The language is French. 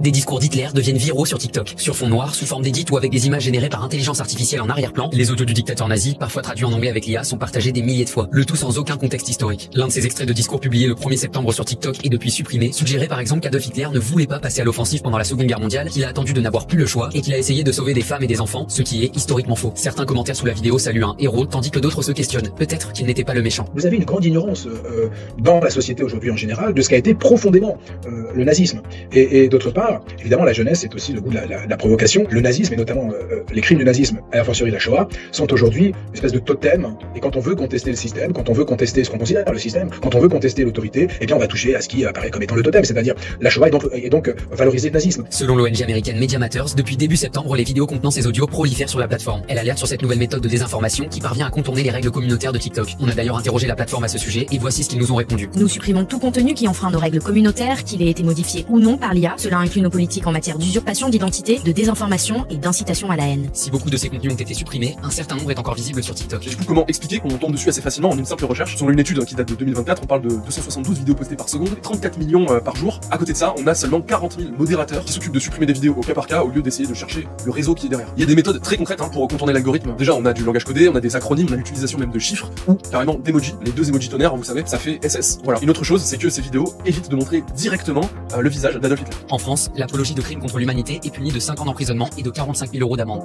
Des discours d'Hitler deviennent viraux sur TikTok. Sur fond noir, sous forme d'édits ou avec des images générées par intelligence artificielle en arrière-plan, les audios du dictateur nazi, parfois traduits en anglais avec l'IA, sont partagés des milliers de fois. Le tout sans aucun contexte historique. L'un de ces extraits de discours publiés le 1er septembre sur TikTok et depuis supprimé, suggérait par exemple qu'Adolf Hitler ne voulait pas passer à l'offensive pendant la Seconde Guerre mondiale, qu'il a attendu de n'avoir plus le choix et qu'il a essayé de sauver des femmes et des enfants, ce qui est historiquement faux. Certains commentaires sous la vidéo saluent un héros, tandis que d'autres se questionnent. Peut-être qu'il n'était pas le méchant. Vous avez une grande ignorance dans la société aujourd'hui en général de ce qu'a été profondément le nazisme. Et d'autre part, évidemment, la jeunesse est aussi le goût de la provocation. Le nazisme, et notamment les crimes du nazisme, à la fortiori la Shoah, sont aujourd'hui une espèce de totem. Et quand on veut contester le système, quand on veut contester ce qu'on considère le système, quand on veut contester l'autorité, eh bien on va toucher à ce qui apparaît comme étant le totem, c'est-à-dire la Shoah et donc valoriser le nazisme. Selon l'ONG américaine Media Matters, depuis début septembre, les vidéos contenant ces audios prolifèrent sur la plateforme. Elle alerte sur cette nouvelle méthode de désinformation qui parvient à contourner les règles communautaires de TikTok. On a d'ailleurs interrogé la plateforme à ce sujet et voici ce qu'ils nous ont répondu. Nous supprimons tout contenu qui enfreint nos règles communautaires, qu'il ait été modifié ou non par l'IA. Cela inclut nos politiques en matière d'usurpation d'identité, de désinformation et d'incitation à la haine. Si beaucoup de ces contenus ont été supprimés, un certain nombre est encore visible sur TikTok. Et du coup, comment expliquer qu'on tombe dessus assez facilement en une simple recherche? Selon une étude qui date de 2024, on parle de 272 vidéos postées par seconde, 34 millions par jour. À côté de ça, on a seulement 40 000 modérateurs qui s'occupent de supprimer des vidéos au cas par cas au lieu d'essayer de chercher le réseau qui est derrière. Il y a des méthodes très concrètes pour contourner l'algorithme. Déjà, on a du langage codé, on a des acronymes, on a l'utilisation même de chiffres ou carrément d'emojis. Les deux emojis tonnerres, vous savez, ça fait SS. Voilà. Une autre chose, c'est que ces vidéos évitent de montrer directement le visage d'Adolf Hitler. En France, l'apologie de crimes contre l'humanité est punie de 5 ans d'emprisonnement et de 45 000 € d'amende.